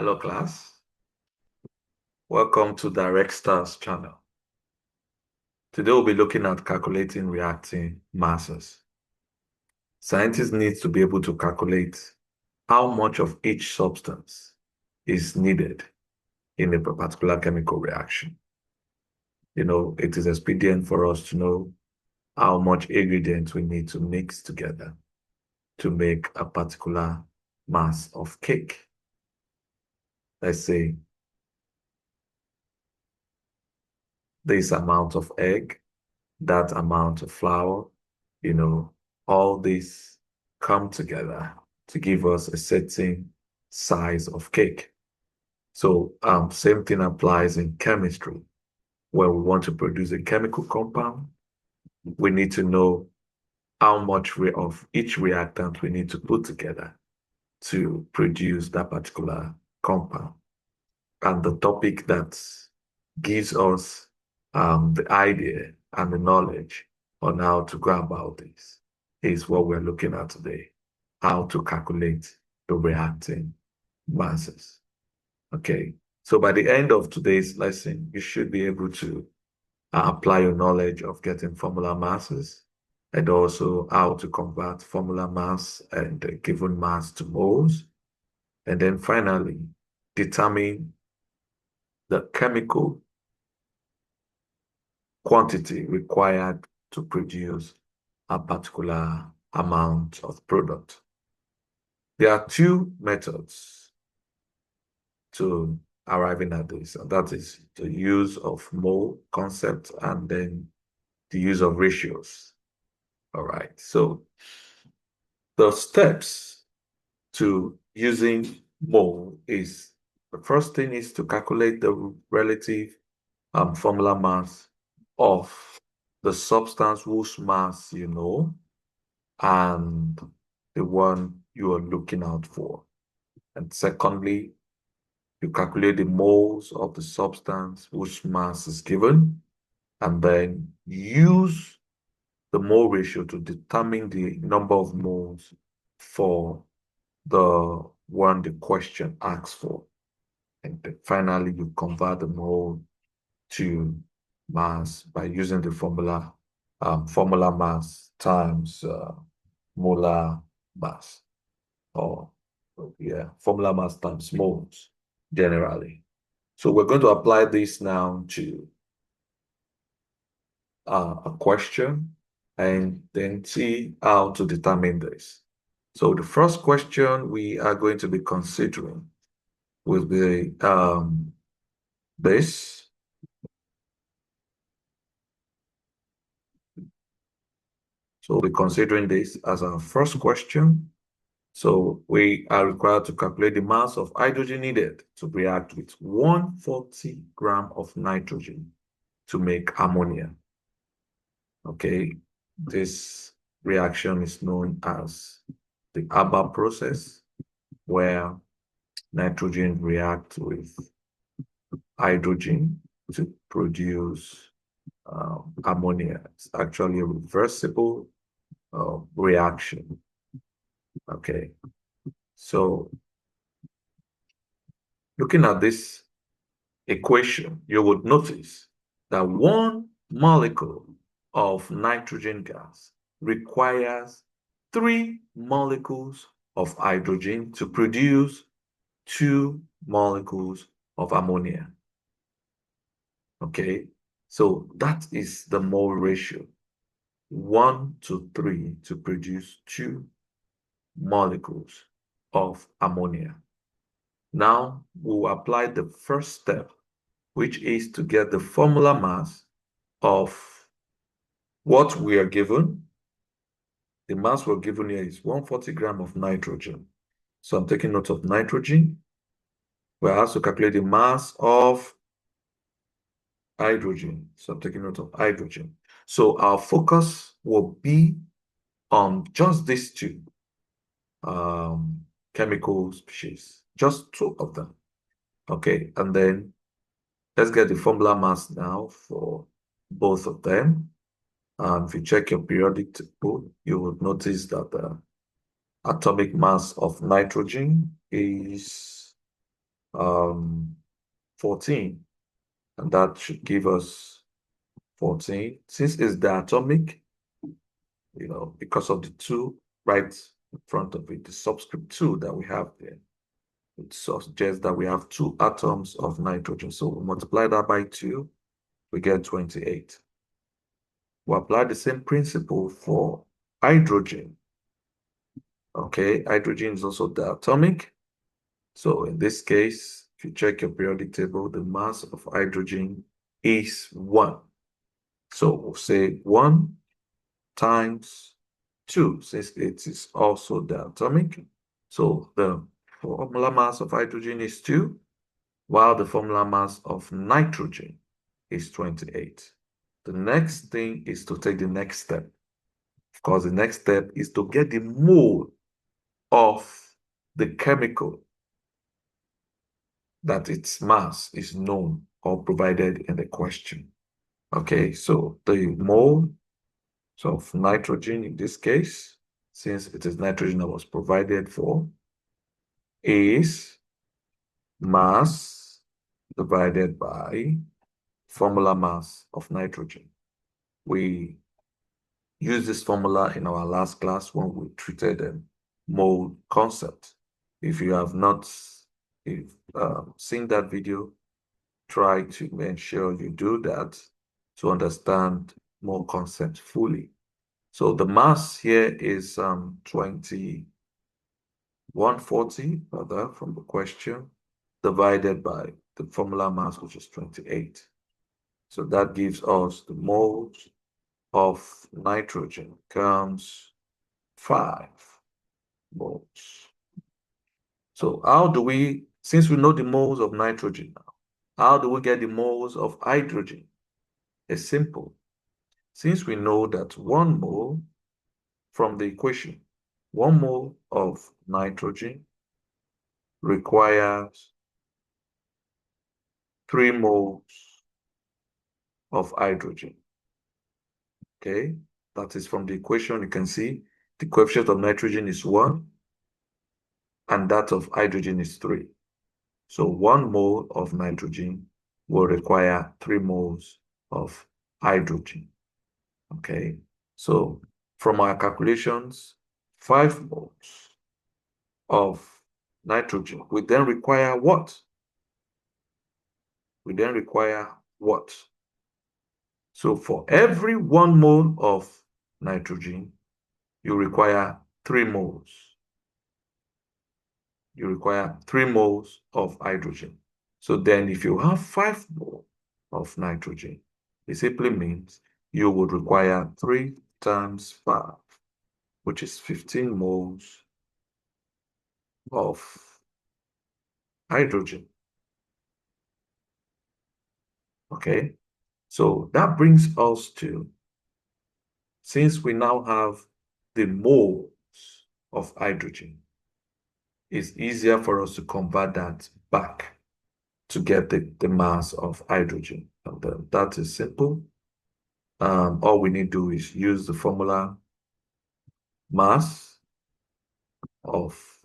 Hello class, welcome to Direct Stars channel. Today we'll be looking at calculating reacting masses. Scientists need to be able to calculate how much of each substance is needed in a particular chemical reaction. It is expedient for us to know how much ingredients we need to mix together to make a particular mass of cake. Let's say this amount of egg, that amount of flour, all these come together to give us a certain size of cake. So same thing applies in chemistry. When we want to produce a chemical compound, we need to know how much of each reactant we need to put together to produce that particular compound. And the topic that gives us the idea and the knowledge on how to go about this is what we're looking at today, how to calculate the reacting masses. Okay, so by the end of today's lesson, you should be able to apply your knowledge of getting formula masses and also how to convert formula mass and given mass to moles. And then finally, determine the chemical quantity required to produce a particular amount of product. There are two methods to arriving at this, and that is the use of mole concept and then the use of ratios. All right, so the steps to using mole is, the first thing is to calculate the relative formula mass of the substance whose mass you know and the one you are looking out for. And secondly, you calculate the moles of the substance whose mass is given, and then use the mole ratio to determine the number of moles for the one the question asks for. And then finally, you convert the mole to mass by using the formula mass times molar mass, or formula mass times moles generally. So we're going to apply this now to a question and then see how to determine this. So the first question we are going to be considering will be this. So we'll be considering this as our first question. So we are required to calculate the mass of hydrogen needed to react with 140 grams of nitrogen to make ammonia. Okay, this reaction is known as the Haber process, where nitrogen reacts with hydrogen to produce ammonia. It's actually a reversible reaction. Okay, so looking at this equation, you would notice that one molecule of nitrogen gas requires 3 molecules of hydrogen to produce 2 molecules of ammonia. Okay, so that is the mole ratio, 1 to 3 to produce 2 molecules of ammonia. Now we'll apply the first step, which is to get the formula mass of what we are given. The mass we're given here is 140 grams of nitrogen. So I'm taking note of nitrogen. We're asked to calculate the mass of hydrogen. So I'm taking note of hydrogen. So our focus will be on just these two chemical species, just 2 of them. Okay, and then let's get the formula mass now for both of them. And if you check your periodic table, you will notice that the atomic mass of nitrogen is 14, and that should give us 14. Since it's diatomic, because of the 2 right in front of it, the subscript 2 that we have there, it suggests that we have 2 atoms of nitrogen. So we multiply that by 2, we get 28. We apply the same principle for hydrogen. Okay, hydrogen is also diatomic. So in this case, if you check your periodic table, the mass of hydrogen is 1. So we'll say 1 times 2, since it is also diatomic. So the formula mass of hydrogen is 2, while the formula mass of nitrogen is 28. The next thing is to take the next step. Of course, the next step is to get the mole of the chemical that its mass is known or provided in the question. Okay, so the mole of nitrogen in this case, since it is nitrogen that was provided for, is mass divided by formula mass of nitrogen. We used this formula in our last class when we treated the mole concept. If you have not seen that video, try to make sure you do that to understand more concepts fully. So the mass here is 2140, rather, from the question, divided by the formula mass, which is 28. So that gives us the moles of nitrogen comes 5 moles. So how do we, since we know the moles of nitrogen now, how do we get the moles of hydrogen? It's simple. Since we know that 1 mole from the equation, 1 mole of nitrogen requires 3 moles of hydrogen. Okay, that is from the equation. You can see the coefficient of nitrogen is 1 and that of hydrogen is 3. So 1 mole of nitrogen will require 3 moles of hydrogen. Okay, so from our calculations, 5 moles of nitrogen, we then require what? We then require what? So for every 1 mole of nitrogen, you require 3 moles. You require 3 moles of hydrogen. So then if you have 5 moles of nitrogen, it simply means you would require 3 times 5, which is 15 moles of hydrogen. Okay, so that brings us to, since we now have the moles of hydrogen, it's easier for us to convert that back to get the mass of hydrogen. And that is simple. All we need to do is use the formula mass of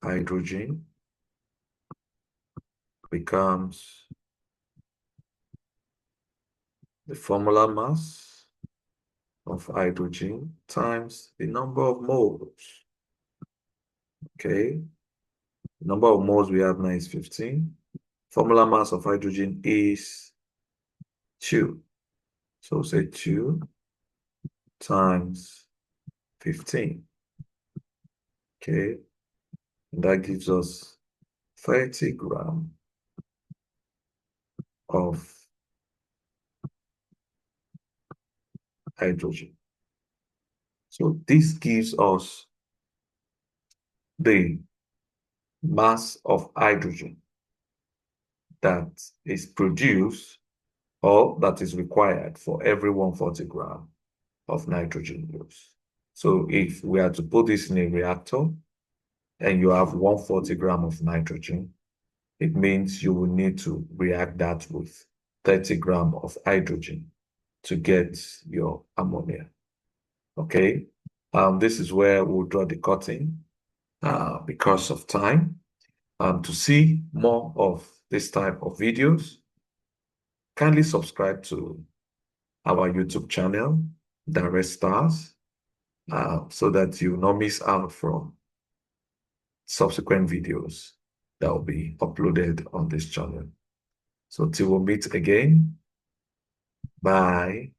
hydrogen becomes the formula mass of hydrogen times the number of moles. Okay, the number of moles we have now is 15. Formula mass of hydrogen is 2. So say 2 times 15. Okay, and that gives us 30 grams of hydrogen. So this gives us the mass of hydrogen that is produced or that is required for every 140 grams of nitrogen use. So if we are to put this in a reactor and you have 140 grams of nitrogen, it means you will need to react that with 30 grams of hydrogen to get your ammonia. Okay, this is where we'll draw the curtain because of time. To see more of this type of videos, kindly subscribe to our YouTube channel, Direct Stars, so that you not miss out from subsequent videos that will be uploaded on this channel. So till we meet again, bye.